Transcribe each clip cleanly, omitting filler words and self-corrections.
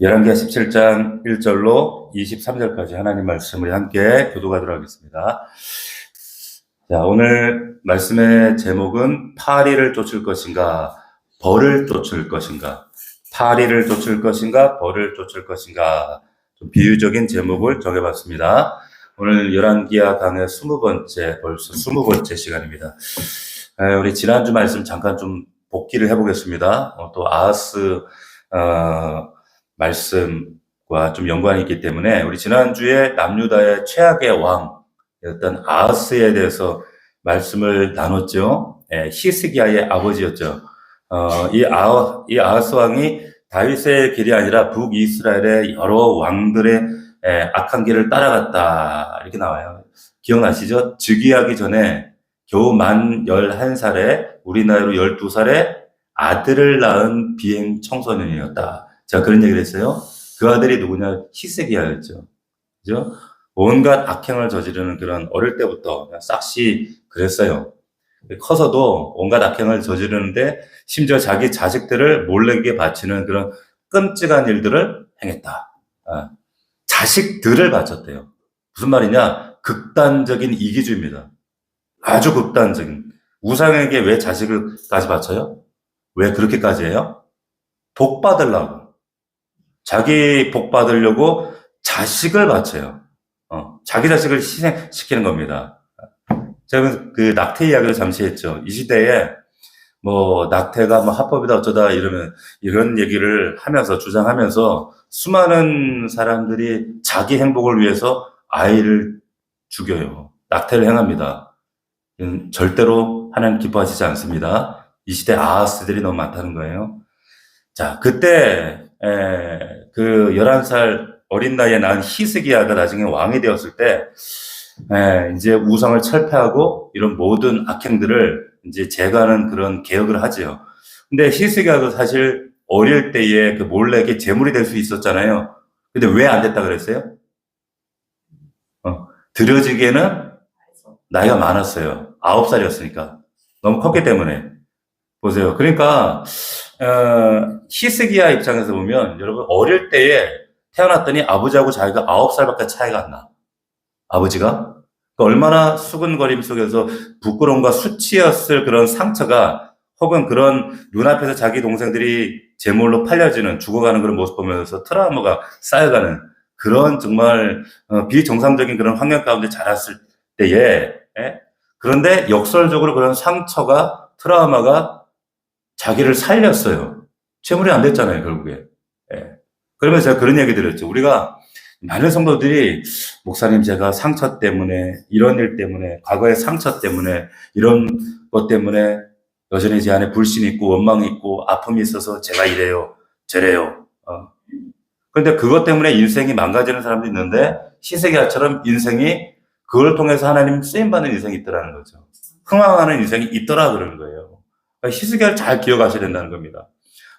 열왕기하 17장 1절로 23절까지 하나님 말씀을 함께 교독하도록 하겠습니다. 자, 오늘 말씀의 제목은 파리를 쫓을 것인가, 벌을 쫓을 것인가, 파리를 쫓을 것인가, 벌을 쫓을 것인가, 좀 비유적인 제목을 정해봤습니다. 오늘 열왕기하 강의 20번째, 벌써 20번째 시간입니다. 우리 지난주 말씀 잠깐 좀 복기를 해보겠습니다. 또 아하스 말씀과 좀 연관이 있기 때문에 우리 지난주에 남유다의 최악의 왕이었던 아하스에 대해서 말씀을 나눴죠. 히스기야의 아버지였죠. 이 아하스 왕이 다윗의 길이 아니라 북이스라엘의 여러 왕들의 악한 길을 따라갔다 이렇게 나와요. 기억나시죠? 즉위하기 전에 겨우 만 11살에 우리 나이로 12살에 아들을 낳은 비행 청소년이었다. 제가 그런 얘기를 했어요. 그 아들이 누구냐? 히스기야였죠. 그죠? 온갖 악행을 저지르는 그런 어릴 때부터 싹시 그랬어요. 커서도 온갖 악행을 저지르는데 심지어 자기 자식들을 몰래게 바치는 그런 끔찍한 일들을 행했다. 자식들을 바쳤대요. 무슨 말이냐? 극단적인 이기주의입니다. 아주 극단적인. 우상에게 왜 자식을까지 바쳐요? 왜 그렇게까지 해요? 복 받으려고. 자기 복 받으려고 자식을 바쳐요. 자기 자식을 희생시키는 겁니다. 제가 그 낙태 이야기를 잠시 했죠. 이 시대에 낙태가 합법이다 어쩌다 이런 얘기를 하면서 주장하면서 수많은 사람들이 자기 행복을 위해서 아이를 죽여요. 낙태를 행합니다. 절대로 하나님 기뻐하시지 않습니다. 이 시대 아하스들이 너무 많다는 거예요. 자, 그때 그 11살 어린 나이에 낳은 히스기야가 나중에 왕이 되었을 때 이제 우상을 철폐하고 이런 모든 악행들을 이제 제거하는 그런 개혁을 하지요. 근데 히스기야도 사실 어릴 때에 그 몰래 제물이 될 수 있었잖아요. 근데 왜 안 됐다 그랬어요? 들여지기에는 나이가 많았어요. 9살이었으니까. 너무 컸기 때문에. 보세요. 그러니까 히스기야 입장에서 보면 여러분 어릴 때에 태어났더니 아버지하고 자기가 9살밖에 차이가 안 나. 아버지가. 그러니까 얼마나 수근거림 속에서 부끄러움과 수치였을 그런 상처가 혹은 그런 눈앞에서 자기 동생들이 제물로 팔려지는 죽어가는 그런 모습 보면서 트라우마가 쌓여가는 그런 정말 비정상적인 그런 환경 가운데 자랐을 때에 그런데 역설적으로 그런 상처가 트라우마가 자기를 살렸어요. 채물이 안 됐잖아요, 결국에. 그러면서 제가 그런 얘기 드렸죠. 우리가 많은 성도들이 목사님 제가 상처 때문에 이런 일 때문에 과거의 상처 때문에 이런 것 때문에 여전히 제 안에 불신이 있고 원망이 있고 아픔이 있어서 제가 이래요 저래요. 그런데 그것 때문에 인생이 망가지는 사람도 있는데 히스기야처럼 인생이 그걸 통해서 하나님 쓰임받는 인생이 있더라는 거죠. 흥황하는 인생이 있더라 그러는 거예요. 히스기야를 잘 기억하셔야 된다는 겁니다.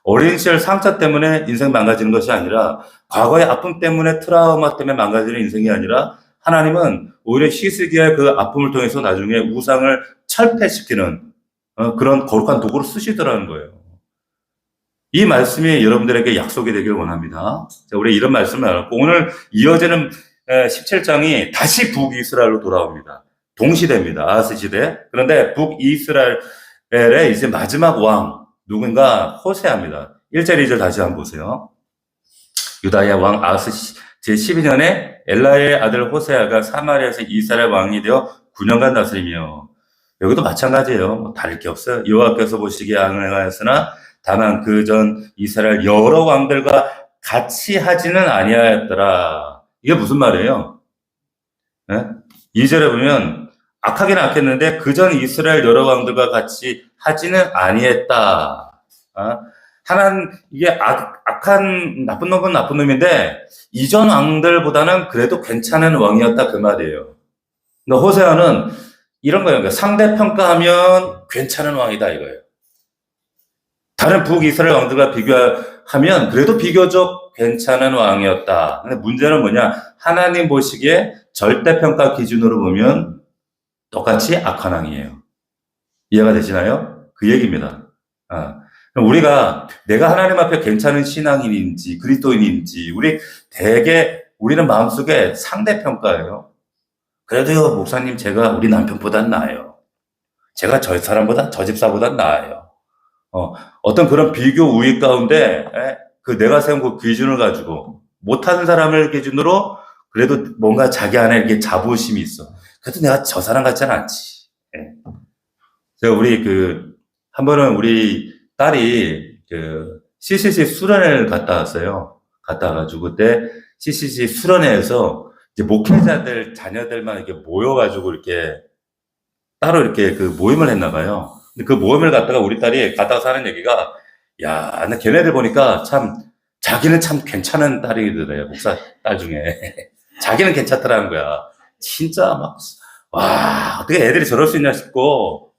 어린 시절 상처 때문에 인생 망가지는 것이 아니라 과거의 아픔 때문에 트라우마 때문에 망가지는 인생이 아니라 하나님은 오히려 히스기야의 그 아픔을 통해서 나중에 우상을 철폐시키는 그런 거룩한 도구로 쓰시더라는 거예요. 이 말씀이 여러분들에게 약속이 되길 원합니다. 자, 우리 이런 말씀을 나눴고 오늘 이어지는 17장이 다시 북이스라엘로 돌아옵니다. 동시대입니다. 아하스 시대. 그런데 북이스라엘의 이제 마지막 왕 누군가 호세아입니다. 1절 2절 다시 한번 보세요. 유다의 왕 아하스 제12년에 엘라의 아들 호세아가 사마리아에서 이스라엘 왕이 되어 9년간 다스리며 여기도 마찬가지예요. 다를 게 없어요. 여호와께서 보시기에 악행하였으나 다만 그 전 이스라엘 여러 왕들과 같이 하지는 아니하였더라. 이게 무슨 말이에요? 2절에 보면 악하긴 악했는데 그 전 이스라엘 여러 왕들과 같이 하지는 아니했다. 이게 악한 나쁜 놈은 나쁜 놈인데 이전 왕들보다는 그래도 괜찮은 왕이었다 그 말이에요. 근데 호세아는 이런 거예요. 상대 평가하면 괜찮은 왕이다 이거예요. 다른 북이스라엘 왕들과 비교하면 그래도 비교적 괜찮은 왕이었다. 근데 문제는 뭐냐? 하나님 보시기에 절대평가 기준으로 보면 똑같이 악한 왕이에요. 이해가 되시나요? 그 얘기입니다. 우리가 내가 하나님 앞에 괜찮은 신앙인인지 그리스도인인지 우리는 마음속에 상대평가예요. 그래도요, 목사님, 제가 우리 남편보단 나아요. 제가 저 사람보다, 저 집사보단 나아요. 어떤 그런 비교 우위 가운데, 그 내가 세운 그 기준을 가지고, 못하는 사람을 기준으로, 그래도 뭔가 자기 안에 이렇게 자부심이 있어. 그래도 내가 저 사람 같지는 않지. 예. 제가 한 번은 우리 딸이 CCC 수련회를 갔다 왔어요. 갔다 와가지고, 그때 CCC 수련회에서 이제 목회자들, 자녀들만 이렇게 모여가지고 이렇게 따로 이렇게 그 모임을 했나 봐요. 근데 그 모임을 갔다가 우리 딸이 갔다 와서 하는 얘기가, 야, 나 걔네들 보니까 자기는 참 괜찮은 딸이더래요. 목사 딸 중에. 자기는 괜찮더라는 거야. 진짜 와, 어떻게 애들이 저럴 수 있냐 싶고,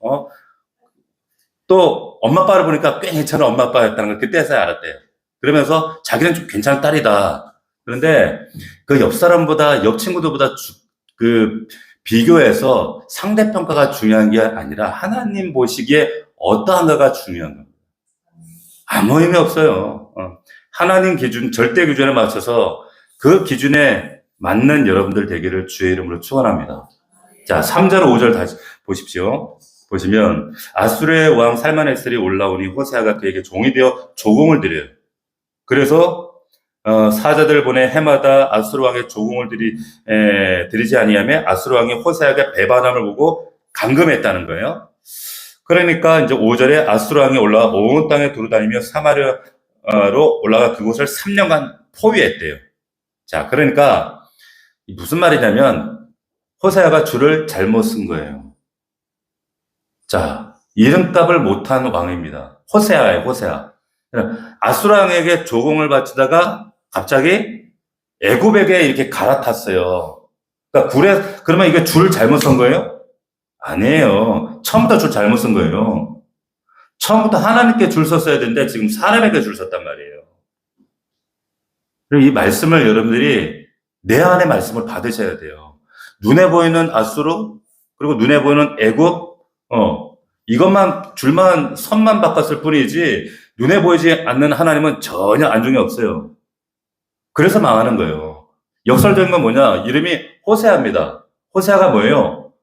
또 엄마 아빠를 보니까 꽤 괜찮은 엄마 아빠였다는 걸 그때서야 알았대요. 그러면서 자기는 좀 괜찮은 딸이다. 그런데 그 옆 사람보다, 옆 친구들보다 비교해서 상대평가가 중요한 게 아니라 하나님 보시기에 어떠한가가 중요한 겁니다. 아무 의미 없어요. 하나님 기준, 절대 기준에 맞춰서 그 기준에 맞는 여러분들 되기를 주의 이름으로 축원합니다. 자, 3절, 5절 다시 보십시오. 보시면 아수르의 왕 살마네셀이 올라오니 호세아가 그에게 종이 되어 조공을 드려요. 그래서 사자들을 보내 해마다 아수르 왕의 조공을 드리지 아니하며 아수르 왕이 호세아가 배반함을 보고 감금했다는 거예요. 그러니까 이제 5절에 아수르 왕이 올라와 온 땅에 두루다니며 사마리아로 올라가 그곳을 3년간 포위했대요. 자, 그러니까 무슨 말이냐면 호세아가 줄을 잘못 쓴 거예요. 자, 이름값을 못한 왕입니다. 호세아예요, 호세아. 아수르 왕에게 조공을 바치다가 갑자기 애굽에게 이렇게 갈아탔어요. 그러니까 그러면 이게 줄을 잘못 쓴 거예요? 아니에요. 처음부터 줄 잘못 쓴 거예요. 처음부터 하나님께 줄 섰어야 되는데 지금 사람에게 줄 섰단 말이에요. 그리고 이 말씀을 여러분들이 내 안의 말씀을 받으셔야 돼요. 눈에 보이는 아수르, 그리고 눈에 보이는 애굽, 줄만, 선만 바꿨을 뿐이지, 눈에 보이지 않는 하나님은 전혀 안중에 없어요. 그래서 망하는 거예요. 역설적인 건 뭐냐? 이름이 호세아입니다. 호세아가 뭐예요?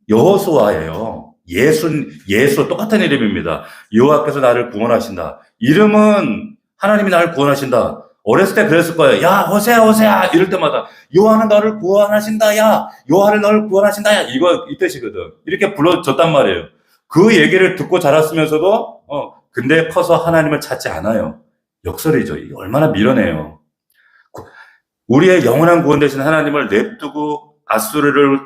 여호수아예요. 예수 똑같은 이름입니다. 여호와께서 나를 구원하신다. 이름은 하나님이 나를 구원하신다. 어렸을 때 그랬을 거예요. 야, 호세아, 호세아! 이럴 때마다, 여호와는 너를 구원하신다, 야! 여호와는 너를 구원하신다, 야! 이 뜻이거든. 이렇게 불러줬단 말이에요. 그 얘기를 듣고 자랐으면서도, 근데 커서 하나님을 찾지 않아요. 역설이죠. 이게 얼마나 미련해요. 우리의 영원한 구원 되신 하나님을 냅두고, 아수르의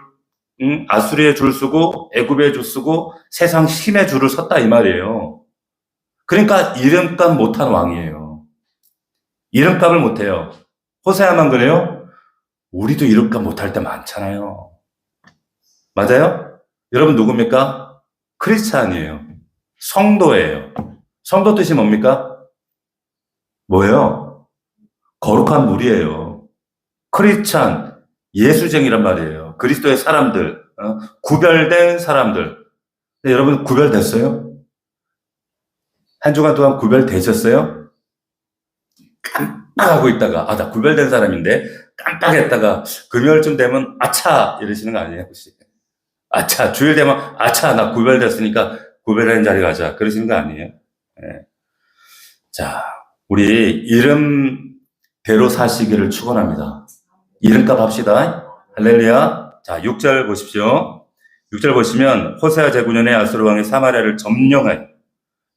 줄 쓰고, 애굽의 줄 쓰고, 세상 힘의 줄을 섰다, 이 말이에요. 그러니까 이름값 못한 왕이에요. 이름값을 못해요. 호세아만 그래요? 우리도 이름값 못할 때 많잖아요. 맞아요? 여러분 누굽니까? 크리스찬이에요. 성도예요. 성도 뜻이 뭡니까? 뭐예요? 거룩한 무리예요. 크리스찬, 예수쟁이란 말이에요. 그리스도의 사람들, 구별된 사람들. 근데 여러분 구별됐어요? 한 주간 동안 구별되셨어요? 깜빡하고 있다가, 나 구별된 사람인데, 깜빡했다가, 금요일쯤 되면, 아차! 이러시는 거 아니에요, 혹시? 아차, 주일 되면, 아차, 나 구별됐으니까, 구별된 자리 가자. 그러시는 거 아니에요? 네. 자, 우리 이름대로 사시기를 축원합니다. 이름값 합시다. 할렐루야. 자, 6절 보십시오. 6절 보시면, 호세아 제9년에 아수르 왕이 사마리아를 점령하여,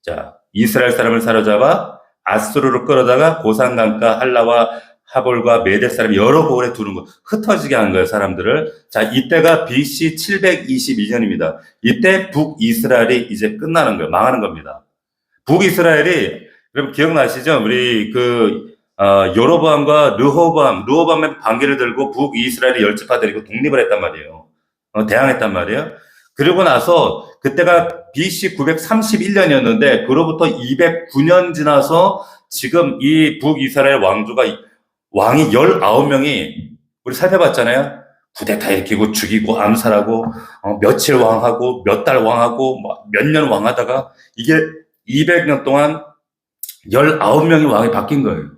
자, 이스라엘 사람을 사로잡아 아수르로 끌어다가 고산강가 할라와 하볼과 메대 사람 여러 고을에 두는 거, 흩어지게 하는 거예요, 사람들을. 자, 이때가 BC 722년입니다. 이때 북이스라엘이 이제 끝나는 거예요. 망하는 겁니다. 북이스라엘이, 여러분 기억나시죠? 우리 여로보암과 르호보암의 반기를 들고 북이스라엘이 열집하들이고 독립을 했단 말이에요. 대항했단 말이에요. 그리고 나서 그때가 BC 931년이었는데 그로부터 209년 지나서 지금 이 북이스라엘 왕이 19명이 우리 살펴봤잖아요. 쿠데타 일으키고 죽이고 암살하고 며칠 왕하고 몇 달 왕하고 몇 년 왕하다가 이게 200년 동안 19명이 왕이 바뀐 거예요.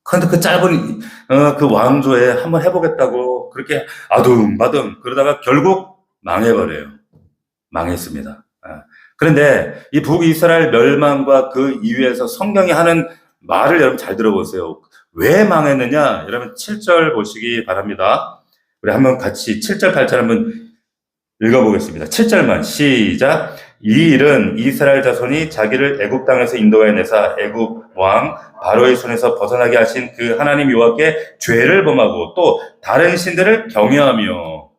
그런데 그 짧은 그 왕조에 한번 해보겠다고 그렇게 아둥바둥 그러다가 결국 망해버려요. 망했습니다. 그런데 이 북이스라엘 멸망과 그 이후에서 성경이 하는 말을 여러분 잘 들어보세요. 왜 망했느냐? 여러분 7절 보시기 바랍니다. 우리 한번 같이 7절 8절 한번 읽어보겠습니다. 7절만 시작. 이 일은 이스라엘 자손이 자기를 애굽 땅에서 인도하여 내사 애굽 왕 바로의 손에서 벗어나게 하신 그 하나님 여호와께 죄를 범하고 또 다른 신들을 경외하며.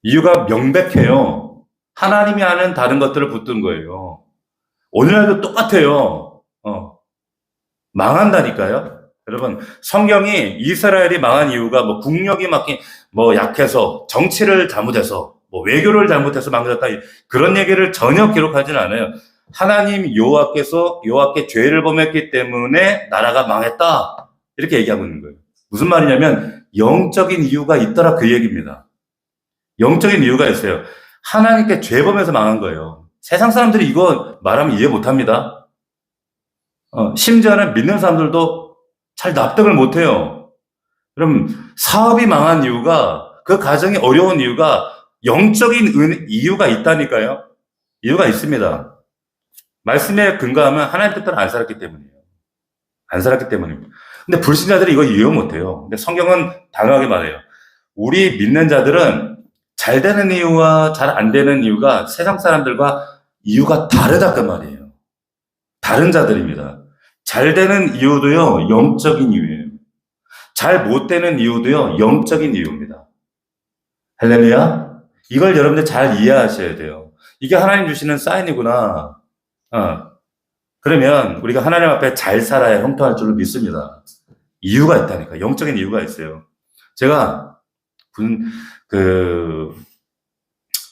이유가 명백해요. 하나님이 하는 다른 것들을 붙든 거예요. 오늘날도 똑같아요. 망한다니까요. 여러분, 성경이 이스라엘이 망한 이유가 뭐 국력이 약해서, 정치를 잘못해서, 뭐 외교를 잘못해서 망가졌다, 그런 얘기를 전혀 기록하지는 않아요. 하나님 여호와께 죄를 범했기 때문에 나라가 망했다, 이렇게 얘기하고 있는 거예요. 무슨 말이냐면 영적인 이유가 있더라, 그 얘기입니다. 영적인 이유가 있어요. 하나님께 죄 범해서 망한 거예요. 세상 사람들이 이거 말하면 이해 못합니다. 심지어는 믿는 사람들도 잘 납득을 못해요. 그럼 사업이 망한 이유가, 그 가정이 어려운 이유가 영적인 이유가 있다니까요. 이유가 있습니다. 말씀에 근거하면 하나님 뜻대로 안 살았기 때문이에요. 안 살았기 때문입니다. 근데 불신자들이 이거 이해 못해요. 근데 성경은 단호하게 말해요. 우리 믿는 자들은 잘 되는 이유와 잘 안 되는 이유가 세상 사람들과 이유가 다르다, 그 말이에요. 다른 자들입니다. 잘 되는 이유도요, 영적인 이유예요. 잘 못 되는 이유도요, 영적인 이유입니다. 할렐루야? 이걸 여러분들 잘 이해하셔야 돼요. 이게 하나님 주시는 사인이구나. 그러면 우리가 하나님 앞에 잘 살아야 형통할 줄로 믿습니다. 이유가 있다니까. 영적인 이유가 있어요. 제가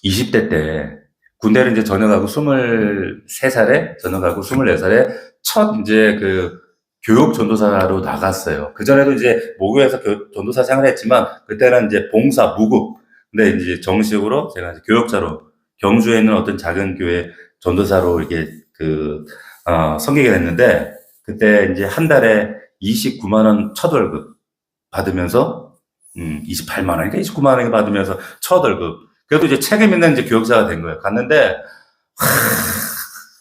20대 때 군대를 이제 전역하고 23살에 전역하고 24살에 첫 이제 교육 전도사로 나갔어요. 그전에도 이제 모교에서 전도사 생활을 했지만 그때는 이제 봉사, 무급. 근데 이제 정식으로 제가 이제 교역자로 경주에 있는 어떤 작은 교회 전도사로 이렇게 섬기게 됐는데, 그때 이제 한 달에 29만 원 첫 월급 받으면서 28만 원, 그러니까 29만 원 받으면서 첫 월급. 그래도 이제 책임 있는 이제 교역자가 된 거예요. 갔는데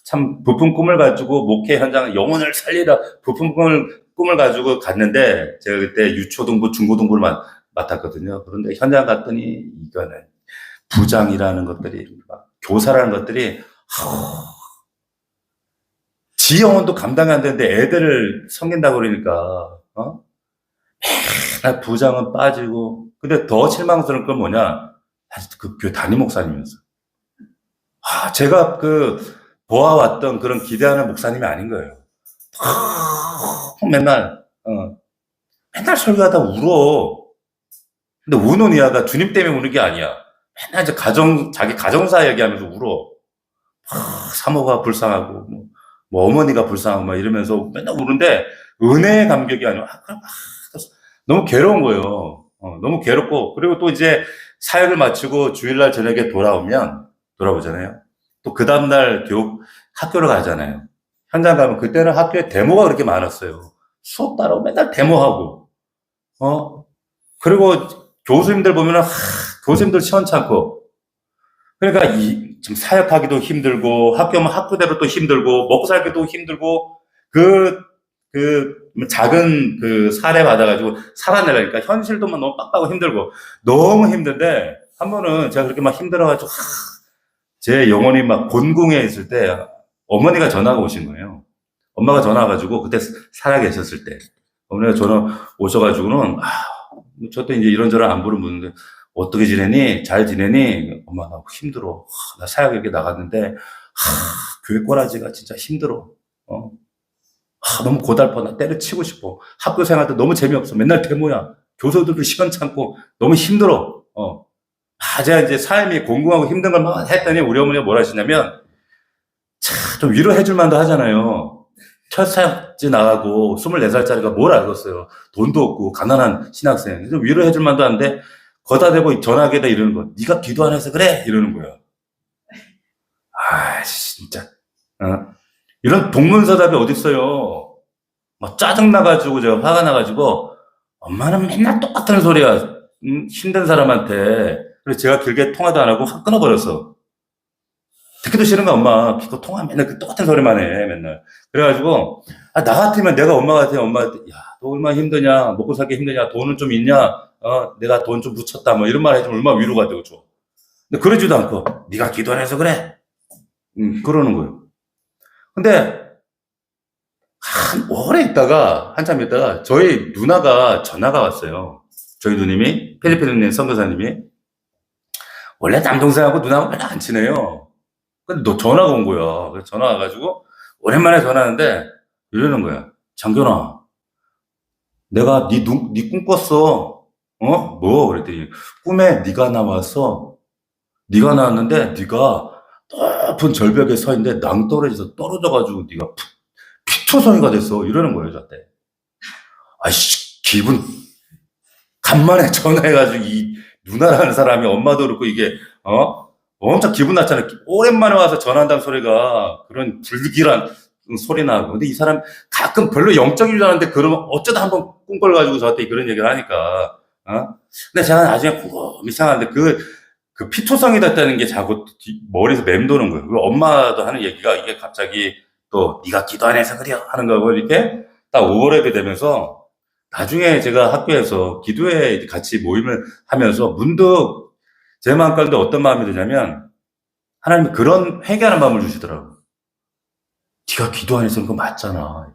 참 부푼 꿈을 가지고 목회 현장 영혼을 살리라 부푼 꿈을 가지고 갔는데, 제가 그때 유초등부, 중고등부를 맡았거든요. 그런데 현장 갔더니 이거는 부장이라는 것들이, 교사라는 것들이 지 영혼도 감당이 안 되는데 애들을 섬긴다고 그러니까 맨날 부장은 빠지고. 근데 더 실망스러운 건 뭐냐, 그 교회 담임 목사님이었어요. 제가 보아왔던 그런 기대하는 목사님이 아닌 거예요. 맨날 설교하다 울어. 근데 우는 이야가 주님 때문에 우는 게 아니야. 맨날 이제 자기 가정사 얘기하면서 울어. 사모가 불쌍하고, 뭐 어머니가 불쌍하고 막 이러면서 맨날 우는데 은혜의 감격이 아니라 너무 괴로운 거예요. 너무 괴롭고. 그리고 또 이제 사역을 마치고 주일날 저녁에 돌아오잖아요. 또 그 다음날 학교를 가잖아요. 현장 가면 그때는 학교에 데모가 그렇게 많았어요. 수업 따라고 맨날 데모하고, 그리고 교수님들 보면은, 교수님들 시원찮고. 그러니까 지금 사역하기도 힘들고, 학교면 학교대로 또 힘들고, 먹고 살기도 힘들고, 작은 사례 받아가지고 살아내려니까 현실도 너무 빡빡하고 힘들고, 너무 힘든데, 한 번은 제가 그렇게 막 힘들어가지고, 제 영혼이 막 곤궁해 있을 때, 어머니가 전화가 오신 거예요. 엄마가 전화 와가지고, 그때 살아계셨을 때, 어머니가 전화 오셔가지고는, 저때 이제 이런저런 안부를 묻는데, 어떻게 지내니? 잘 지내니? 엄마, 나 힘들어. 나 사역 이렇게 나갔는데, 교회 꼬라지가 진짜 힘들어. 너무 고달파. 나 때려치고 싶어. 학교 생활도 너무 재미없어. 맨날 데모야. 교수들도 시원찮고, 너무 힘들어. 제가 이제 삶이 공공하고 힘든 걸 막 했더니 우리 어머니가 뭘 하시냐면, 좀 위로해줄 만도 하잖아요. 첫 사역지 나가고 24살짜리가 뭘 알겠어요. 돈도 없고 가난한 신학생. 좀 위로해줄 만도 한데 거다 대고 전화기에다 이러는 거. 네가 기도 안 해서 그래? 이러는 거예요. 진짜. 어? 이런 동문서답이 어딨어요. 막 짜증나가지고 제가 화가 나가지고 엄마는 맨날 똑같은 소리야. 힘든 사람한테. 그래서 제가 길게 통화도 안 하고 확 끊어버렸어. 듣기도 싫은 거야, 엄마. 기껏 통화 맨날 그 똑같은 소리만 해, 맨날. 그래가지고, 아, 나 같으면 내가 엄마 같아, 엄마한테. 야, 너 얼마나 힘드냐? 먹고 살기 힘드냐? 돈은 좀 있냐? 내가 돈 좀 붙였다. 뭐 이런 말 해주면 얼마나 위로가 되고 좋아. 근데 그러지도 않고, 네가 기도 안 해서 그래. 그러는 거예요. 근데, 오래 있다가, 한참 있다가, 저희 누나가 전화가 왔어요. 저희 누님이, 필리핀 누님, 선교사님이. 원래 남동생하고 누나하고 별로 안 친해요. 근데 너 전화가 온 거야. 그래서 전화 와가지고, 오랜만에 전화하는데, 이러는 거야. 장견아, 내가 네 꿈 꿨어. 뭐? 그랬더니, 꿈에 네가 나왔어. 네가 나왔는데, 네가 높은 절벽에 서 있는데, 낭떠러지에서 떨어져가지고, 네가 피투성이가 됐어. 이러는 거예요, 저한테. 아이씨, 간만에 전화해가지고, 이 누나라는 사람이 엄마도 그렇고, 이게, 엄청 기분 났잖아요. 오랜만에 와서 전화한다는 소리가, 그런 불길한 소리 나고. 근데 이 사람 가끔 별로 영적인 줄 알았는데, 그러면 어쩌다 한번 꿈꿔가지고 저한테 그런 얘기를 하니까, 근데 제가 나중에 이상한데, 그 피투성이 됐다는 게 자꾸 머리에서 맴도는 거예요. 그리고 엄마도 하는 얘기가 이게 갑자기 또 네가 기도 안 해서 그래 하는 거고 이렇게 딱 오버랩이 되면서 나중에 제가 학교에서 기도회 같이 모임을 하면서 문득 제 마음 가운데 어떤 마음이 드냐면 하나님이 그런 회개하는 마음을 주시더라고요. 네가 기도 안 해서 그거 맞잖아.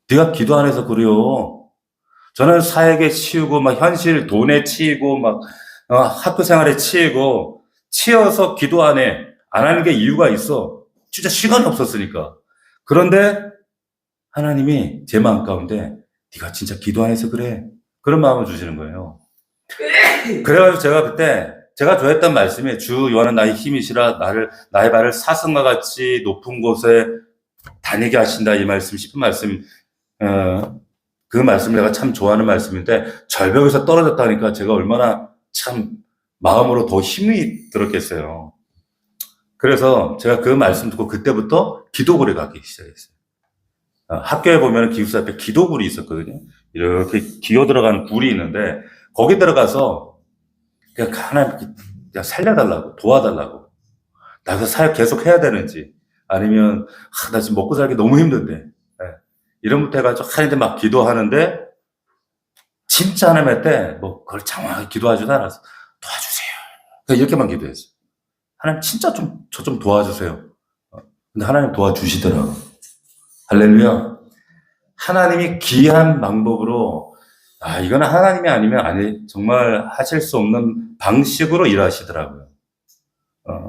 네가 기도 안 해서 그래요. 저는 사역에 치이고 막 현실 돈에 치이고 막 학교 생활에 치이고 치여서 기도 안 하는 게 이유가 있어. 진짜 시간이 없었으니까. 그런데 하나님이 제 마음 가운데 네가 진짜 기도 안 해서 그래. 그런 마음을 주시는 거예요. 그래가지고 제가 그때 제가 좋아했던 말씀이 주 요한은 나의 힘이시라 나의 발을 사슴과 같이 높은 곳에 다니게 하신다 이 말씀 싶은 말씀 그 말씀 내가 참 좋아하는 말씀인데 절벽에서 떨어졌다니까 제가 얼마나 참 마음으로 더 힘이 들었겠어요. 그래서 제가 그 말씀 듣고 그때부터 기도굴에 가기 시작했어요. 학교에 보면 기숙사 앞에 기도굴이 있었거든요. 이렇게 기어 들어가는 굴이 있는데 거기 들어가서 그냥 하나님 살려달라고 도와달라고 나가 사역 계속 해야 되는지 아니면 나 지금 먹고 살기 너무 힘든데 이런 부터 해가지고 하나님한테 막 기도하는데 진짜 하나님 때 뭐 그걸 장황하게 기도하지도 않았어. 도와주세요. 그냥 이렇게만 기도했어요. 하나님 진짜 저 좀 도와주세요. 근데 하나님 도와주시더라고요. 할렐루야. 하나님이 귀한 방법으로 이거는 하나님이 아니면 정말 하실 수 없는 방식으로 일하시더라고요. 참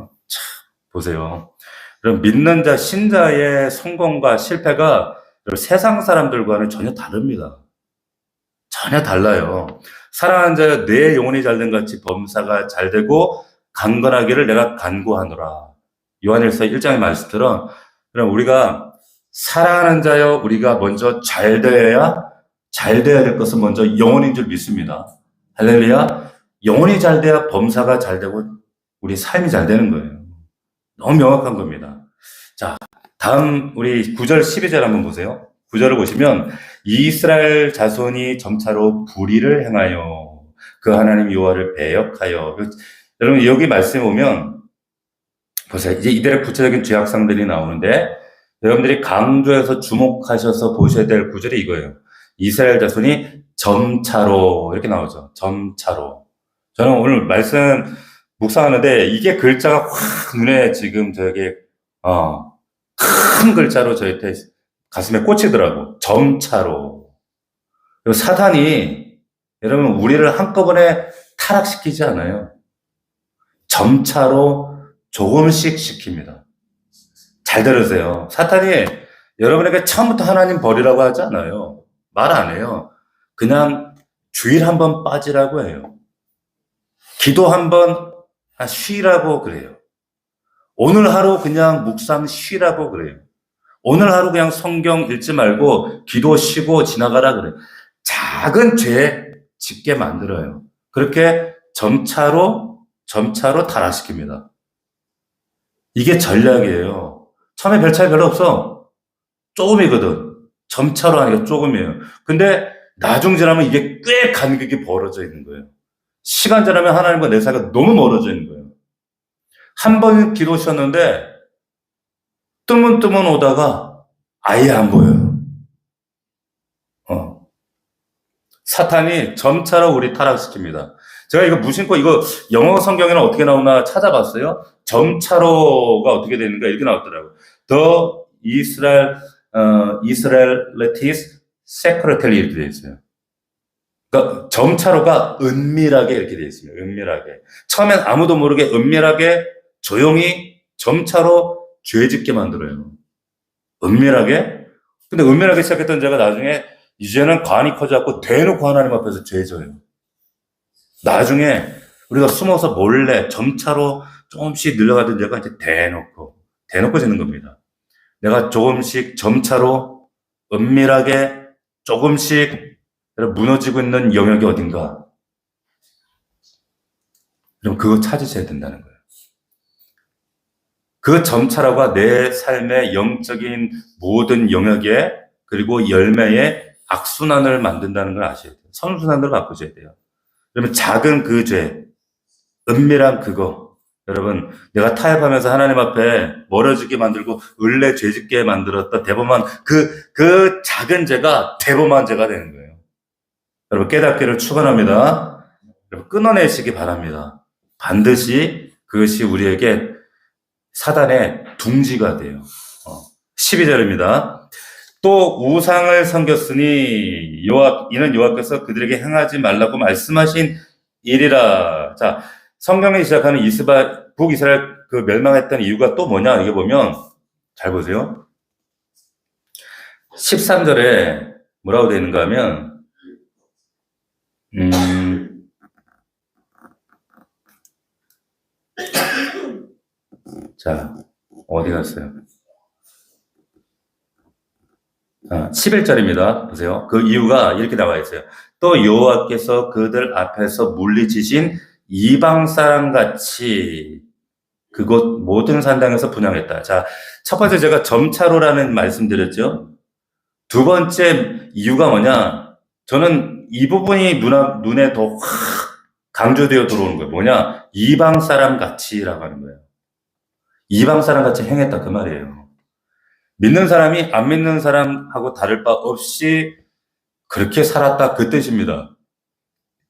보세요. 그럼 믿는 자 신자의 성공과 실패가 세상 사람들과는 전혀 다릅니다. 전혀 달라요. 사랑하는 자여 내 영혼이 잘된 같이 범사가 잘되고 강건하기를 내가 간구하노라. 요한일서 1장의 말씀처럼 그럼 우리가 사랑하는 자여 우리가 먼저 잘되어야 될 것은 먼저 영혼인 줄 믿습니다. 할렐루야. 영혼이 잘돼야 범사가 잘되고 우리 삶이 잘 되는 거예요. 너무 명확한 겁니다. 자, 다음 우리 9절 12절 한번 보세요. 9절을 보시면 이스라엘 자손이 점차로 불의를 행하여 그 하나님 여호와를 배역하여 여러분 여기 말씀에 보면 보세요. 이제 이들의 구체적인 죄악상들이 나오는데 여러분들이 강조해서 주목하셔서 보셔야 될 구절이 이거예요. 이스라엘 자손이 점차로 이렇게 나오죠. 점차로. 저는 오늘 말씀 묵상하는데 이게 글자가 확 눈에 지금 큰 글자로 저한테 가슴에 꽂히더라고. 점차로. 그리고 사탄이 여러분 우리를 한꺼번에 타락시키지 않아요. 점차로 조금씩 시킵니다. 잘 들으세요. 사탄이 여러분에게 처음부터 하나님 버리라고 하지 않아요. 말 안 해요. 그냥 주일 한번 빠지라고 해요. 기도 한번 쉬라고 그래요. 오늘 하루 그냥 묵상 쉬라고 그래요. 오늘 하루 그냥 성경 읽지 말고 기도 쉬고 지나가라 그래요. 작은 죄 짓게 만들어요. 그렇게 점차로 타락시킵니다. 이게 전략이에요. 처음에 별 차이 별로 없어. 조금이거든. 점차로 하니까 조금이에요. 근데 나중 지나면 이게 꽤 간격이 벌어져 있는 거예요. 시간 지나면 하나님과 내 사이가 너무 멀어져 있는 거예요. 한 번 기도 셨는데 뜨문뜨문 오다가 아예 안 보여요. 사탄이 점차로 우리 타락시킵니다. 제가 이거 무심코 이거 영어 성경에는 어떻게 나오나 찾아봤어요. 점차로가 어떻게 되는가 이렇게 나왔더라고요. The Israelites separately 이렇게 되어 있어요. 그러니까 점차로가 은밀하게 이렇게 되어 있습니다. 은밀하게. 처음엔 아무도 모르게 은밀하게 조용히 점차로 죄 짓게 만들어요. 은밀하게. 근데 은밀하게 시작했던 제가 나중에 이제는 관이 커져갖고 대놓고 하나님 앞에서 죄 져요. 나중에 우리가 숨어서 몰래 점차로 조금씩 늘려가던 제가 이제 대놓고 짓는 겁니다. 내가 조금씩 점차로 은밀하게 조금씩 무너지고 있는 영역이 어딘가. 그럼 그거 찾으셔야 된다는 거예요. 그 점차로가 내 삶의 영적인 모든 영역에 그리고 열매에 악순환을 만든다는 걸 아셔야 돼요. 선순환으로 바꾸셔야 돼요. 그러면 작은 그 죄, 은밀한 그거, 여러분, 내가 타협하면서 하나님 앞에 멀어지게 만들고 을레 죄짓게 만들었던 대범한 그 작은 죄가 대범한 죄가 되는 거예요. 여러분, 깨닫기를 축원합니다. 여러분, 끊어내시기 바랍니다. 반드시 그것이 우리에게 사단의 둥지가 돼요. 12절입니다. 또 우상을 섬겼으니 이는 여호와께서 그들에게 행하지 말라고 말씀하신 일이라. 자, 성경에 시작하는 북이스라엘 그 멸망했던 이유가 또 뭐냐? 이게 보면 잘 보세요. 13절에 뭐라고 되어 있는가 하면 자, 어디 갔어요? 11절입니다. 보세요. 그 이유가 이렇게 나와 있어요. 또 여호와께서 그들 앞에서 물리치신 이방 사람같이 그곳 모든 산당에서 분향했다. 자, 첫 번째 제가 점차로라는 말씀드렸죠. 두 번째 이유가 뭐냐? 저는 이 부분이 눈에 더 확 강조되어 들어오는 거예요. 뭐냐? 이방 사람같이라고 하는 거예요. 이방 사람같이 행했다 그 말이에요. 믿는 사람이 안 믿는 사람하고 다를 바 없이 그렇게 살았다 그 뜻입니다.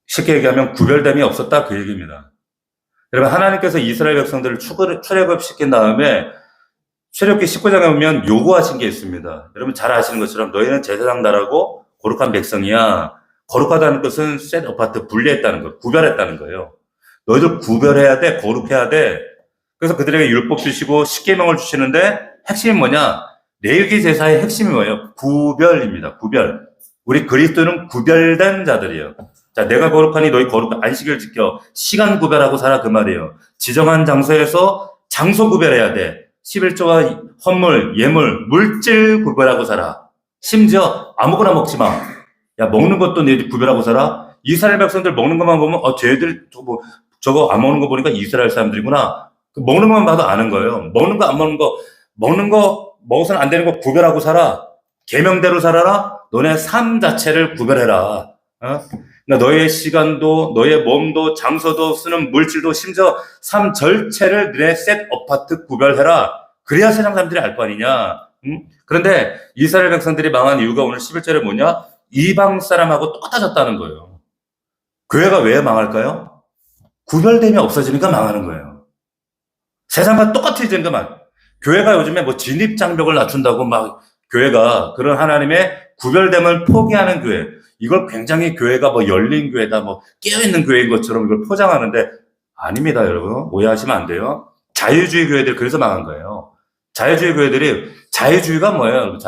쉽게 얘기하면 구별됨이 없었다 그 얘기입니다. 여러분, 하나님께서 이스라엘 백성들을 출애굽시킨 다음에 출애굽기 19장에 보면 요구하신 게 있습니다. 여러분 잘 아시는 것처럼 너희는 제사장 나라고 거룩한 백성이야. 거룩하다는 것은 셋 어파트, 분리했다는 거, 구별했다는 거예요. 너희들 구별해야 돼, 거룩해야 돼. 그래서 그들에게 율법 주시고 십계명을 주시는데 핵심이 뭐냐? 레위기 제사의 핵심이 뭐예요? 구별입니다. 구별. 우리 그리스도는 구별된 자들이에요. 자, 내가 거룩하니 너희 안식일 지켜. 시간 구별하고 살아 그 말이에요. 지정한 장소에서 장소 구별해야 돼. 11조와 헌물, 예물, 물질 구별하고 살아. 심지어 아무거나 먹지 마. 야, 먹는 것도 너희들 구별하고 살아. 이스라엘 백성들 먹는 것만 보면 쟤들 저거 안 먹는 거 보니까 이스라엘 사람들이구나. 먹는 것만 봐도 아는 거예요. 먹는 거 안 먹는 거 먹어서는 안 되는 거 구별하고 살아. 계명대로 살아라. 너네 삶 자체를 구별해라. 그러니까 너의 시간도, 너의 몸도, 장소도, 쓰는 물질도, 심지어 삶 전체를 너네 셋 어파트 구별해라. 그래야 세상 사람들이 알 거 아니냐. 그런데 이스라엘 백성들이 망한 이유가 오늘 11절에 뭐냐? 이방 사람하고 똑같아졌다는 거예요. 교회가 왜 망할까요? 구별됨이 없어지니까 망하는 거예요. 세상과 똑같아지니까 교회가 요즘에 진입장벽을 낮춘다고 교회가 그런 하나님의 구별됨을 포기하는 교회. 이걸 굉장히 교회가 열린 교회다, 깨어있는 교회인 것처럼 이걸 포장하는데 아닙니다, 여러분. 오해하시면 안 돼요. 자유주의 교회들 그래서 망한 거예요. 자유주의 교회들이, 자유주의가 뭐예요, 여러분?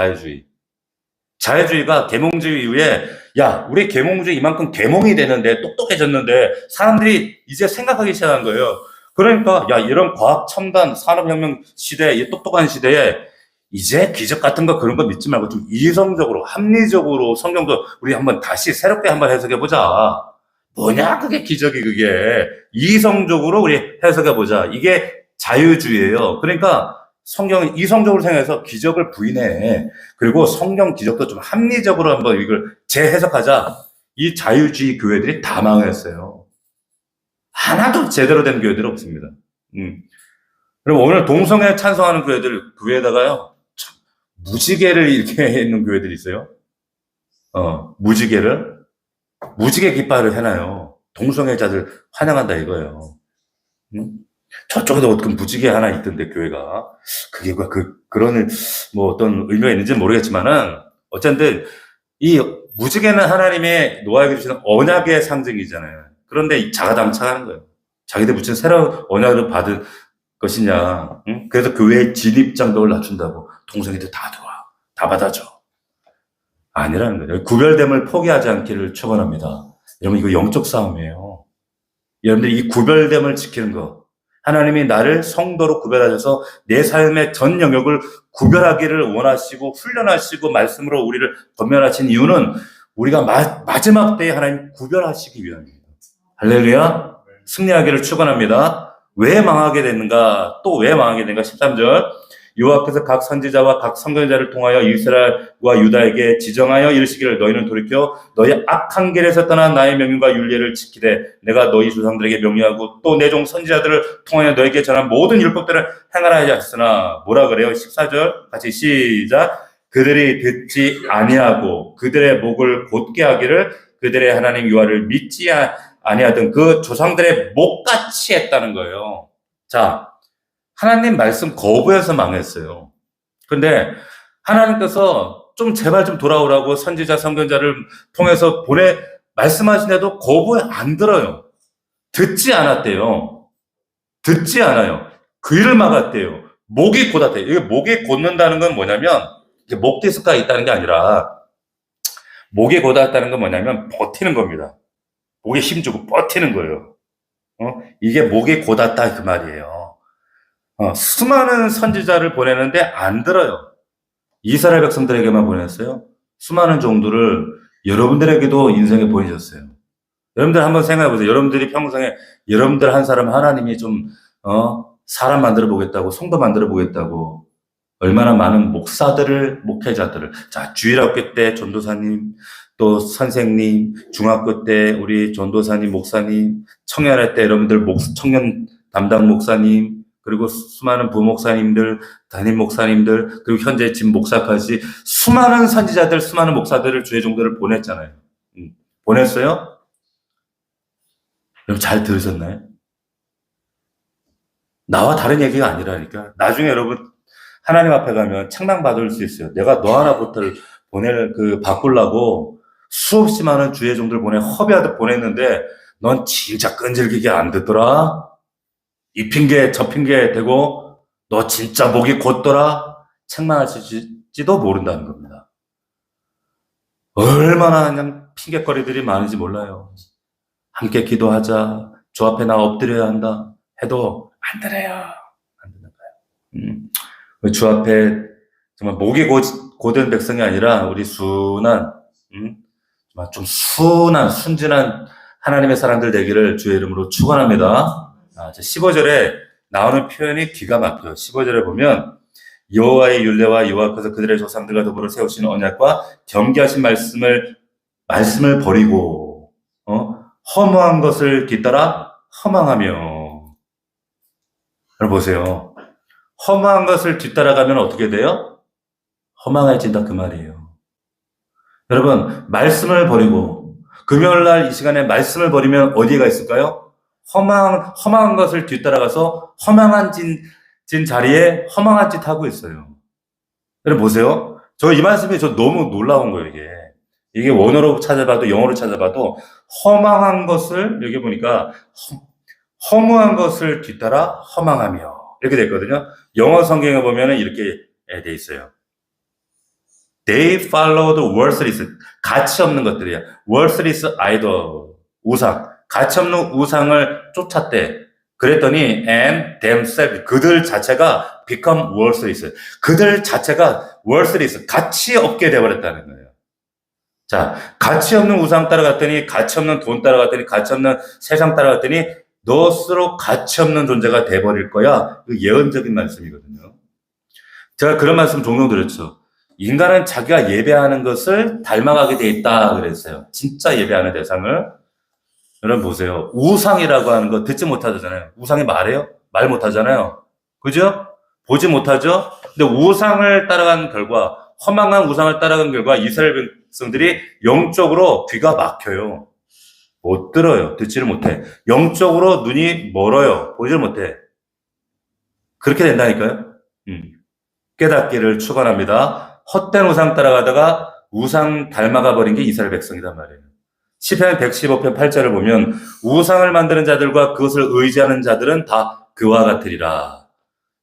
자유주의가 계몽주의 이후에, 야, 우리 계몽주의 이만큼 계몽이 되는데, 똑똑해졌는데, 사람들이 이제 생각하기 시작한 거예요. 그러니까, 야, 이런 과학 첨단 산업혁명 시대에, 이 똑똑한 시대에, 이제 기적 같은 거 그런 거 믿지 말고 좀 이성적으로, 합리적으로 성경도 우리 한번 다시 새롭게 한번 해석해보자. 뭐냐, 그게 기적이 그게. 이성적으로 우리 해석해보자. 이게 자유주의예요. 그러니까 성경을 이성적으로 생각해서 기적을 부인해. 그리고 성경 기적도 좀 합리적으로 한번 이걸 재해석하자. 이 자유주의 교회들이 다 망했어요. 하나도 제대로 된 교회들이 없습니다. 그럼 오늘 동성애 찬성하는 교회에다가요, 참, 무지개를 이렇게 있는 교회들이 있어요. 무지개 깃발을 해놔요. 동성애자들 환영한다 이거예요. 저쪽에도 어떤 무지개 하나 있던데, 교회가. 그게 그런, 뭐 어떤 의미가 있는지는 모르겠지만은, 어쨌든, 이 무지개는 하나님의 노아에게 주시는 언약의 상징이잖아요. 그런데 자가당착하는 거예요. 자기들 붙인 새로운 언약을 받은 것이냐. 응? 그래서 교회의 진입장벽을 낮춘다고. 동성애들 다 들어와. 다 받아줘. 아니라는 거예요. 구별됨을 포기하지 않기를 축원합니다. 여러분, 이거 영적 싸움이에요. 여러분들이 이 구별됨을 지키는 거. 하나님이 나를 성도로 구별하셔서 내 삶의 전 영역을 구별하기를 원하시고 훈련하시고 말씀으로 우리를 권면하신 이유는 우리가 마지막 때에 하나님 구별하시기 위함입니다. 할렐루야. 승리하기를 축원합니다. 왜 망하게 됐는가? 또 왜 망하게 됐는가? 13절. 여호와께서 각 선지자와 각 선견자를 통하여 이스라엘과 유다에게 지정하여 이르시기를 너희는 돌이켜 너희 악한 길에서 떠난 나의 명령과 율례를 지키되 내가 너희 조상들에게 명령하고 또 내 종 선지자들을 통하여 너에게 전한 모든 율법들을 행하라 하지 않았으나 뭐라 그래요? 14절 같이 시작. 그들이 듣지 아니하고 그들의 목을 곧게 하기를 그들의 하나님 여호와를 믿지 아니하던 그 조상들의 목같이 했다는 거예요. 자, 하나님 말씀 거부해서 망했어요. 근데 하나님께서 좀 제발 좀 돌아오라고 선지자, 선견자를 통해서 말씀하시는데도 거부에 안 들어요. 듣지 않았대요. 듣지 않아요. 귀를 막았대요. 목이 곧았대요. 이게 목이 곧는다는 건 뭐냐면, 이게 목 디스크가 있다는 게 아니라, 목이 곧았다는 건 뭐냐면, 버티는 겁니다. 목에 힘주고 버티는 거예요. 이게 목이 곧았다 그 말이에요. 수많은 선지자를 보내는데 안 들어요. 이스라엘 백성들에게만 보냈어요. 수많은 종들을 여러분들에게도 인생에 보내셨어요. 여러분들 한번 생각해 보세요. 여러분들이 평생에 여러분들 한 사람 하나님이 좀 사람 만들어 보겠다고, 성도 만들어 보겠다고 얼마나 많은 목회자들을 자, 주일학교 때 전도사님, 또 선생님, 중학교 때 우리 전도사님, 목사님, 청년할 때 여러분들 청년 담당 목사님, 그리고 수많은 부목사님들, 담임 목사님들, 그리고 현재 진 목사까지 수많은 선지자들, 수많은 목사들을 주의 종들을 보냈잖아요. 보냈어요? 여러분 잘 들으셨나요? 나와 다른 얘기가 아니라니까. 나중에 여러분 하나님 앞에 가면 책망받을 수 있어요. 내가 너 하나부터를 바꾸려고 수없이 많은 주의 종들 허비하듯 보냈는데 넌 진짜 끈질기게 안 듣더라. 이 핑계 저 핑계 대고 너 진짜 목이 곧더라 책망하실지도 모른다는 겁니다. 얼마나 그냥 핑계거리들이 많은지 몰라요. 함께 기도하자, 주 앞에 나 엎드려야 한다 해도 안 들어요. 안 듣는 거예요. 주 앞에 정말 목이 곧은 백성이 아니라 우리 순한 정말 좀 순한 순진한 하나님의 사람들 되기를 주의 이름으로 축원합니다. 15절에 나오는 표현이 기가 막혀요. 15절에 보면 여호와의 율례와 여호와께서 그들의 조상들과 더불어 세우신 언약과 경계하신 말씀을 버리고 허무한 것을 뒤따라 허망하며. 여러분 보세요. 허무한 것을 뒤따라가면 어떻게 돼요? 허망해진다 그 말이에요. 여러분 말씀을 버리고 금요일날 이 시간에 말씀을 버리면 어디가 있을까요? 허망한 것을 뒤따라가서 허망한 자리에 허망한 짓 하고 있어요. 여러분 보세요. 이 말씀이 너무 놀라운 거예요, 이게 원어로 찾아봐도 영어로 찾아봐도 허망한 것을 여기 보니까 허무한 것을 뒤따라 허망하며 이렇게 돼 있거든요. 영어 성경에 보면은 이렇게 돼 있어요. They followed worthless, 가치 없는 것들이야. worthless idol, 우상. 가치 없는 우상을 쫓았대. 그랬더니 and themselves, 그들 자체가 become worthless. 그들 자체가 worthless, 가치 없게 되어버렸다는 거예요. 자, 가치 없는 우상 따라갔더니, 가치 없는 돈 따라갔더니, 가치 없는 세상 따라갔더니 너스로 가치 없는 존재가 돼버릴 거야. 그 예언적인 말씀이거든요. 제가 그런 말씀 종종 드렸죠. 인간은 자기가 예배하는 것을 닮아가게 돼 있다 그랬어요. 진짜 예배하는 대상을. 여러분 보세요. 우상이라고 하는 거 듣지 못하잖아요. 우상이 말해요? 말 못하잖아요. 그죠? 보지 못하죠? 근데 우상을 따라간 결과, 허망한 우상을 따라간 결과 이스라엘 백성들이 영적으로 귀가 막혀요. 못 들어요. 듣지를 못해. 영적으로 눈이 멀어요. 보지를 못해. 그렇게 된다니까요. 깨닫기를 축원합니다. 헛된 우상 따라가다가 우상 닮아가 버린 게 이스라엘 백성이란 말이에요. 시편 115편 8절을 보면 우상을 만드는 자들과 그것을 의지하는 자들은 다 그와 같으리라.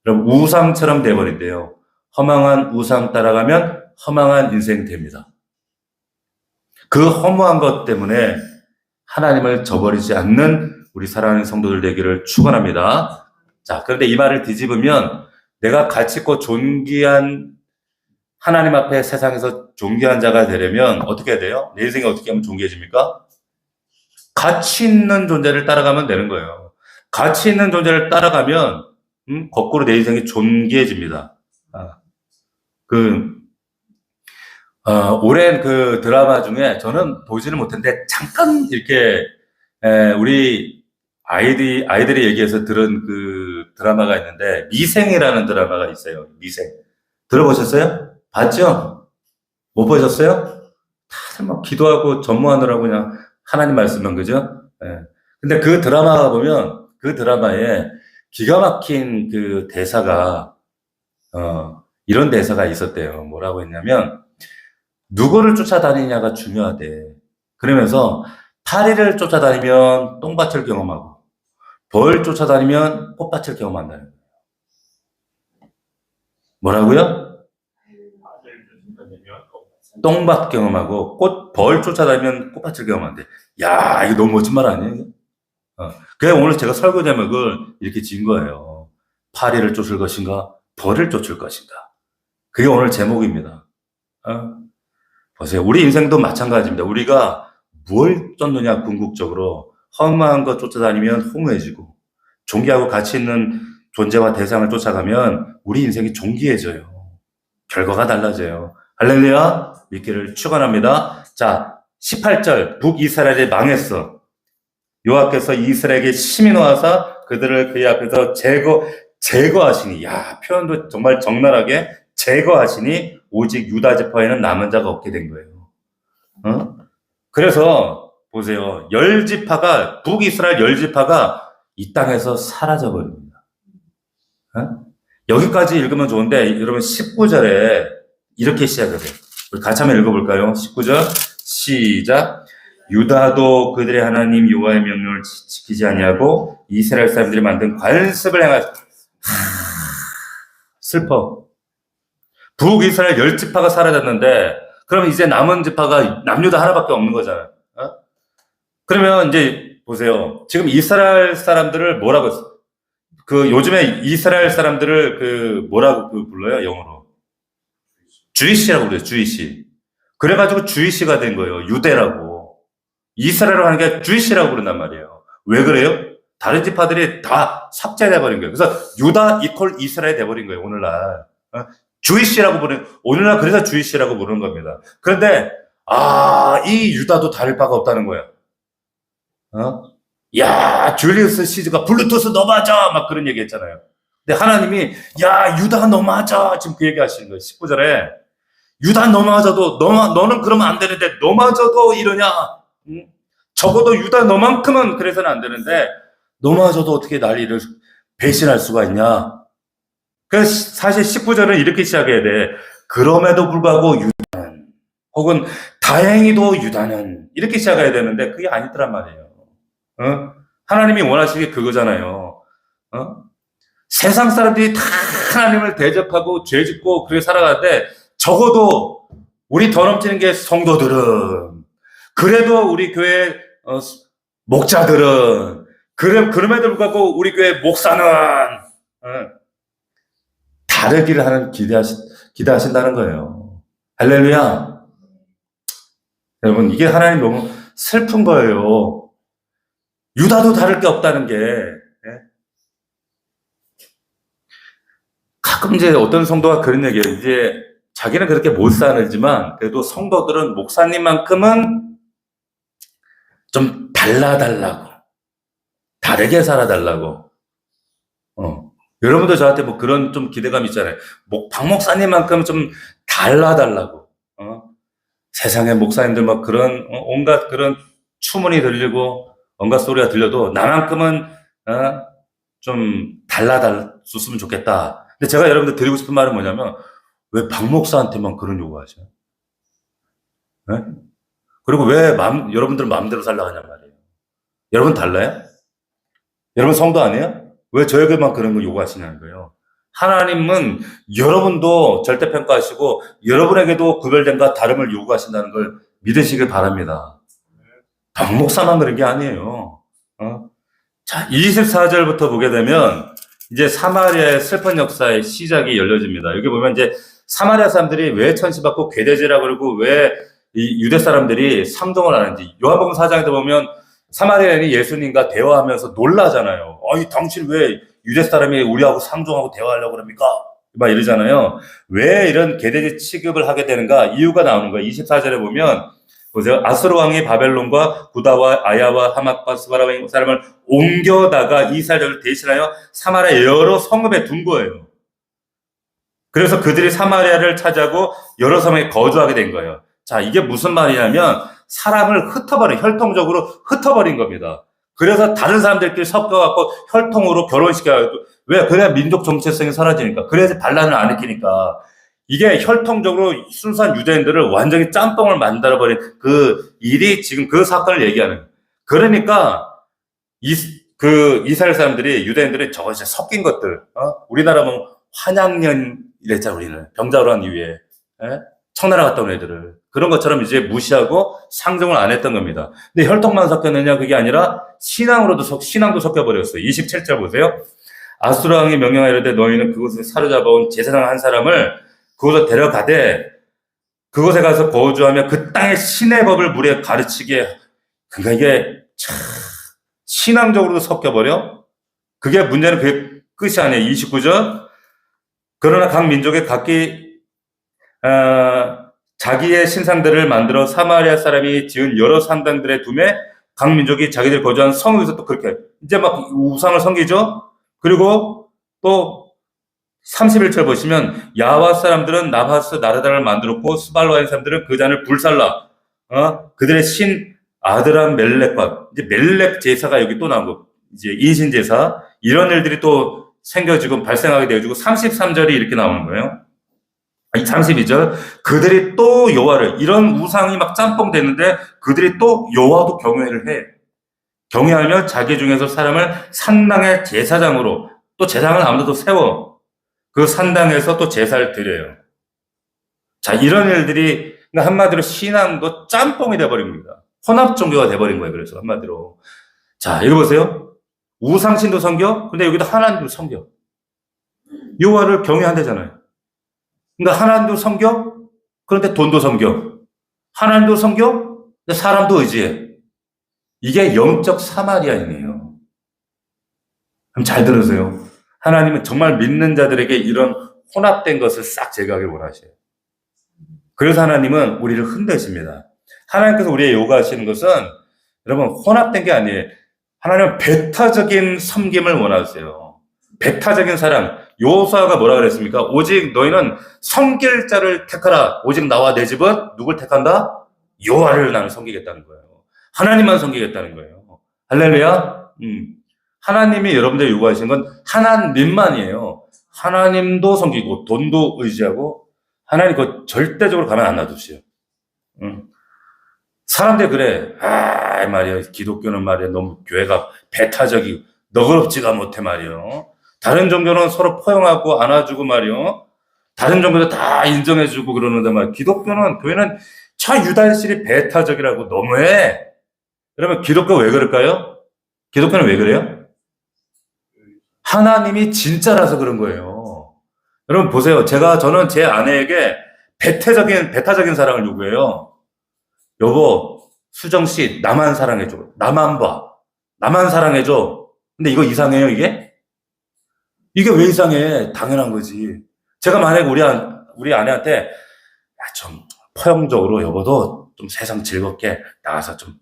그럼 우상처럼 돼버린대요. 허망한 우상 따라가면 허망한 인생 됩니다. 그 허무한 것 때문에 하나님을 저버리지 않는 우리 사랑하는 성도들 되기를 축원합니다. 자, 그런데 이 말을 뒤집으면 내가 가치있고 존귀한 하나님 앞에 세상에서 존귀한 자가 되려면 어떻게 해야 돼요? 내 인생이 어떻게 하면 존귀해집니까? 가치 있는 존재를 따라가면 되는 거예요. 가치 있는 존재를 따라가면 거꾸로 내 인생이 존귀해집니다. 오랜 그 드라마 중에 저는 보지는 못했는데 잠깐 이렇게 우리 아이들이 얘기해서 들은 그 드라마가 있는데 미생이라는 드라마가 있어요. 미생. 들어보셨어요? 봤죠? 못 보셨어요? 다들 막 기도하고 전무하느라고 그냥 하나님 말씀만 그죠? 근데 그 드라마 보면 그 드라마에 기가 막힌 그 대사가 이런 대사가 있었대요. 뭐라고 했냐면 누구를 쫓아다니냐가 중요하대. 그러면서 파리를 쫓아다니면 똥밭을 경험하고 벌 쫓아다니면 꽃밭을 경험한다는 거예요. 뭐라고요? 똥밭 경험하고 벌 쫓아다니면 꽃밭을 경험한대. 야, 이거 너무 멋진 말 아니에요? 그래서 오늘 제가 설교 제목을 이렇게 지은 거예요. 파리를 쫓을 것인가? 벌을 쫓을 것인가? 그게 오늘 제목입니다. 보세요. 우리 인생도 마찬가지입니다. 우리가 뭘 쫓느냐, 궁극적으로. 허망한 것 쫓아다니면 허무해지고, 존귀하고 가치 있는 존재와 대상을 쫓아가면 우리 인생이 존귀해져요. 결과가 달라져요. 할렐루야, 믿기를 축원합니다. 자, 18절, 북이스라엘이 망했어. 여호와께서 이스라엘에게 심히 놓아서 그들을 그의 앞에서 제거하시니, 야, 표현도 정말 적나라하게 제거하시니 오직 유다 지파에는 남은 자가 없게 된 거예요. 그래서 보세요. 북이스라엘 10지파가 이 땅에서 사라져 버립니다. 여기까지 읽으면 좋은데 여러분 19절에 이렇게 시작을 해요. 우리 같이 한번 읽어볼까요? 19절 시작. 유다도 그들의 하나님 여호와의 명령을 지키지 아니하고 이스라엘 사람들이 만든 관습을 행하였다. 슬퍼. 북이스라엘 10지파가 사라졌는데 그러면 이제 남은 지파가 남유다 하나밖에 없는 거잖아요. 그러면 이제 보세요. 지금 이스라엘 사람들을 뭐라고 했어? 요즘에 이스라엘 사람들을 뭐라고 불러요? 영어로. 주이시라고 그래요. 주이시. 그래가지고 주이시가 된 거예요. 유대라고. 이스라엘을 하는 게 주이시라고 부른단 말이에요. 왜 그래요? 다른 지파들이 다 삭제돼버린 거예요. 그래서 유다 이퀄 이스라엘 돼버린 거예요. 오늘날. 주이시라고 부르는, 오늘날 그래서 주이시라고 부르는 겁니다. 그런데, 이 유다도 다를 바가 없다는 거야. 야, 줄리우스 시즈가 블루투스 넘어져! 막 그런 얘기 했잖아요. 근데 하나님이, 야, 유다 넘어져! 지금 그 얘기 하시는 거예요. 19절에. 유다 넘어져도, 너는 그러면 안 되는데, 넘어져도 이러냐? 적어도 유다 너만큼은 그래서는 안 되는데, 넘어져도 어떻게 난리를 배신할 수가 있냐? 그래서 사실 19절은 이렇게 시작해야 돼. 그럼에도 불구하고 유다는, 혹은 다행히도 유다는, 이렇게 시작해야 되는데, 그게 아니더란 말이에요. 하나님이 원하시는 게 그거잖아요. 세상 사람들이 다 하나님을 대접하고 죄 짓고 그렇게 살아가는데 적어도 우리 더 넘치는 게 성도들은, 그래도 우리 교회 목자들은, 그럼에도 불구하고 우리 교회 목사는 다르기를 하는 기대하신다는 거예요. 할렐루야. 여러분, 이게 하나님 너무 슬픈 거예요. 유다도 다를 게 없다는 게, 예? 가끔 이제 어떤 성도가 그런 얘기예요. 이제 자기는 그렇게 못 살지만 그래도 성도들은 목사님만큼은 좀 달라달라고, 다르게 살아달라고. 여러분도 저한테 뭐 그런 좀 기대감 있잖아요. 박 목사님만큼 좀 달라달라고. 세상에 목사님들 막 그런 온갖 그런 추문이 들리고 온갖 소리가 들려도 나만큼은 좀 달라졌으면 좋겠다. 근데 제가 여러분들 드리고 싶은 말은 뭐냐면 왜 박 목사한테만 그런 요구하죠? 네? 그리고 왜 여러분들 마음대로 살라고 하냔 말이에요. 여러분 달라요? 여러분 성도 아니에요? 왜 저에게만 그런 거 요구하시냐는 거예요. 하나님은 여러분도 절대평가하시고 여러분에게도 구별됨과 다름을 요구하신다는 걸 믿으시길 바랍니다. 박 목사만 그런 게 아니에요. 자, 24절부터 보게 되면 이제 사마리아의 슬픈 역사의 시작이 열려집니다. 여기 보면 이제 사마리아 사람들이 왜 천시받고 괴대지라고 그러고 왜 이 유대 사람들이 상종을 하는지 요한복음 4장에도 보면 사마리아인이 예수님과 대화하면서 놀라잖아요. 아니 당신 왜 유대 사람이 우리하고 상종하고 대화하려고 그럽니까? 막 이러잖아요. 왜 이런 괴대지 취급을 하게 되는가? 이유가 나오는 거예요. 24절에 보면 보세요. 아수르 왕이 바벨론과 구다와 아야와 하맛과 스바라 사람을 옮겨다가 이스라엘을 대신하여 사마리아 여러 성읍에 둔 거예요. 그래서 그들이 사마리아를 차지하고 여러 성에 거주하게 된 거예요. 자, 이게 무슨 말이냐면 사람을 혈통적으로 흩어버린 겁니다. 그래서 다른 사람들끼리 섞여갖고 혈통으로 결혼시켜가지고 왜? 그래야 민족 정체성이 사라지니까. 그래서 반란을 안 일으키니까. 이게 혈통적으로 순수한 유대인들을 완전히 짬뽕을 만들어버린 그 일이 지금 그 사건을 얘기하는 거예요. 그러니까 이스라엘 사람들이 유대인들이 저거 이제 섞인 것들, 우리나라 뭐 환양년 이랬잖아. 우리는 병자로 한 이후에 청나라 갔다 온 애들을 그런 것처럼 이제 무시하고 상종을 안 했던 겁니다. 근데 혈통만 섞였느냐 그게 아니라 신앙도 섞여버렸어요. 27절 보세요. 아수르 왕이 명령하여 이르되 너희는 그곳에 사로잡아온 제사장 한 사람을 그곳에 데려가되 그곳에 가서 거주하며 그 땅의 신의 법을 무리에 가르치게. 그러니까 이게 참 신앙적으로도 섞여버려. 그게 문제는 그게 끝이 아니에요. 29절. 그러나 각 민족의 각기 자기의 신상들을 만들어 사마리아 사람이 지은 여러 산당들의 둠에 각 민족이 자기들 거주한 성에서 또 그렇게 이제 막 우상을 섬기죠. 그리고 또 31절 보시면 야와 사람들은 나바스 나르단을 만들었고 스발로아인 사람들은 그 잔을 불살라 그들의 신 아드람 멜렉과 이제 멜렉 제사가 여기 또 나온 거 이제 인신 제사 이런 일들이 또 생겨지고 발생하게 되어지고 33절이 이렇게 나오는 거예요. 32절 그들이 또 여호와를 이런 우상이 막 짬뽕 됐는데 그들이 또 여호와도 경외를 해. 경외하며 자기 중에서 사람을 산당의 제사장으로 또 제사장을 아무도 세워 그 산당에서 또 제사를 드려요. 자, 이런 일들이 한마디로 신앙도 짬뽕이 돼버립니다. 혼합 종교가 돼버린 거예요. 그래서 한마디로 자, 여기 보세요. 우상신도 섬겨. 근데 여기도 하나님도 섬겨. 여호와를 경외한다잖아요. 그러니까 하나님도 섬겨. 그런데 돈도 섬겨. 하나님도 섬겨. 근데 사람도 의지해. 이게 영적 사마리아인이에요. 그럼 잘 들으세요. 하나님은 정말 믿는 자들에게 이런 혼합된 것을 싹 제거하길 원하셔요. 그래서 하나님은 우리를 흔드십니다. 하나님께서 우리의 요구하시는 것은 여러분 혼합된 게 아니에요. 하나님은 배타적인 섬김을 원하세요. 배타적인 사랑. 요수아가 뭐라 그랬습니까? 오직 너희는 섬길 자를 택하라. 오직 나와 내 집은 누굴 택한다? 여호와를 나는 섬기겠다는 거예요. 하나님만 섬기겠다는 거예요. 할렐루야. 하나님이 여러분들 요구하시는 건 하나님만이에요. 하나님도 섬기고 돈도 의지하고 하나님 그 절대적으로 가만 안 놔두세요. 사람들 그래. 말이야. 기독교는 말이야. 너무 교회가 배타적이고 너그럽지가 못해 말이요. 다른 종교는 서로 포용하고 안아주고 말이요. 다른 종교도 다 인정해주고 그러는데 말. 기독교는 교회는 저 유달실이 배타적이라고 너무해. 그러면 기독교 왜 그럴까요? 기독교는 왜 그래요? 하나님이 진짜라서 그런 거예요. 여러분 보세요. 저는 제 아내에게 배타적인 사랑을 요구해요. 여보, 수정 씨, 나만 사랑해줘. 나만 봐. 나만 사랑해줘. 근데 이거 이상해요, 이게? 이게 왜 이상해? 당연한 거지. 제가 만약에 우리 아내한테, 야, 좀, 포용적으로 여보도 좀 세상 즐겁게 나가서 좀,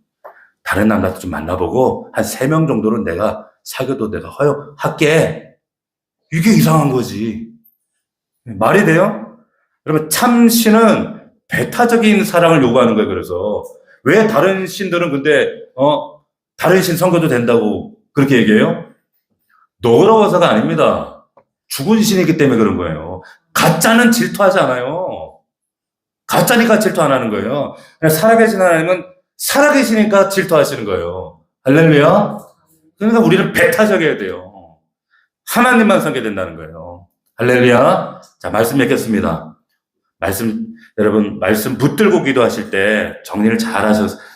다른 남자도 좀 만나보고, 한 3명 정도는 내가 사귀어도 내가 허용할게. 이게 이상한 거지. 말이 돼요? 여러분, 참 신은 배타적인 사랑을 요구하는 거예요, 그래서. 왜 다른 신들은 근데, 다른 신 섬겨도 된다고 그렇게 얘기해요? 너그러워서가 아닙니다. 죽은 신이기 때문에 그런 거예요. 가짜는 질투하지 않아요. 가짜니까 질투 안 하는 거예요. 그냥 살아계신 하나님은 살아계시니까 질투하시는 거예요. 할렐루야. 그러니까 우리는 배타적이어야 돼요. 하나님만 섬겨야 된다는 거예요. 할렐루야. 자, 말씀 읽겠습니다. 여러분, 말씀 붙들고 기도하실 때 정리를 잘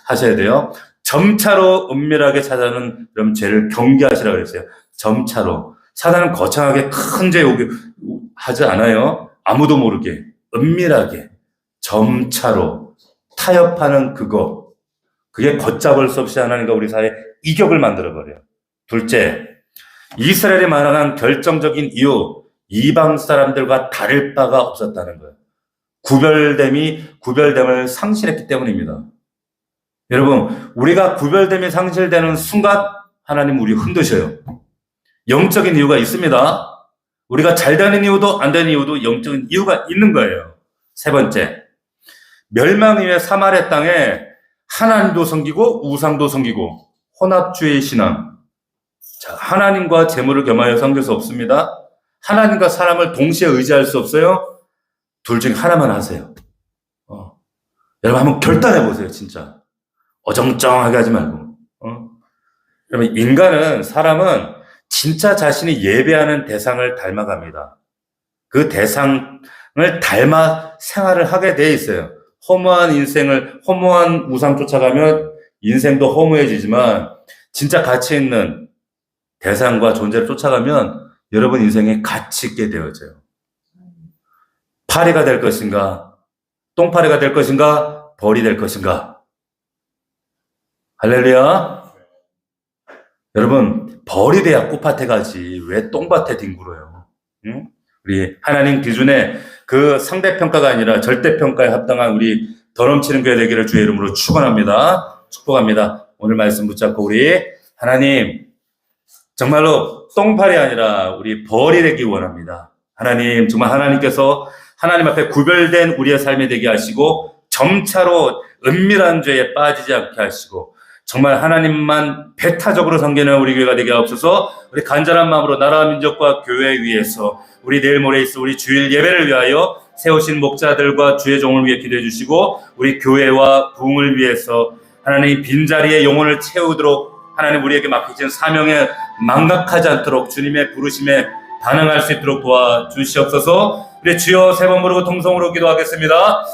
하셔야 돼요. 점차로 은밀하게 사단은 여러분 죄를 경계하시라고 그랬어요. 점차로. 사단은 거창하게 큰 죄 하지 않아요. 아무도 모르게, 은밀하게, 점차로 타협하는 그거. 그게 걷잡을 수 없이 하나님과 우리 사이에 이격을 만들어버려요. 둘째, 이스라엘이 말하는 결정적인 이유, 이방 사람들과 다를 바가 없었다는 거예요. 구별됨을 상실했기 때문입니다. 여러분, 우리가 구별됨이 상실되는 순간 하나님 우리 흔드셔요. 영적인 이유가 있습니다. 우리가 잘 되는 이유도 안 되는 이유도 영적인 이유가 있는 거예요. 세 번째, 멸망 이후에 사마리아 땅에 하나님도 섬기고 우상도 섬기고 혼합주의 신앙. 자, 하나님과 재물을 겸하여 섬길 수 없습니다. 하나님과 사람을 동시에 의지할 수 없어요. 둘 중에 하나만 하세요. 여러분 한번 결단해 보세요, 진짜. 어정쩡하게 하지 말고. 여러분, 사람은 진짜 자신이 예배하는 대상을 닮아갑니다. 그 대상을 닮아 생활을 하게 돼 있어요. 허무한 우상 쫓아가면 인생도 허무해지지만, 진짜 가치 있는 대상과 존재를 쫓아가면 여러분 인생에 가치 있게 되어져요. 파리가 될 것인가? 똥파리가 될 것인가? 벌이 될 것인가? 할렐루야. 여러분, 벌이 돼야 꽃밭에 가지 왜 똥밭에 뒹굴어요? 응? 우리 하나님 기준에 그 상대평가가 아니라 절대평가에 합당한 우리 더 넘치는 교회 되기를 주의 이름으로 축원합니다. 축복합니다. 오늘 말씀 붙잡고 우리 하나님 정말로 똥파리 아니라 우리 벌이 되기 원합니다. 하나님, 정말 하나님께서 하나님 앞에 구별된 우리의 삶이 되게 하시고 점차로 은밀한 죄에 빠지지 않게 하시고 정말 하나님만 배타적으로 섬기는 우리 교회가 되게 하옵소서. 우리 간절한 마음으로 나라와 민족과 교회 위해서 우리 내일 모레 있을 우리 주일 예배를 위하여 세우신 목자들과 주의 종을 위해 기도해 주시고 우리 교회와 부흥을 위해서 하나님 빈자리에 영혼을 채우도록 하나님 우리에게 맡기신 사명에 망각하지 않도록 주님의 부르심에 반응할 수 있도록 도와주시옵소서. 우리 주여 세 번 부르고 통성으로 기도하겠습니다.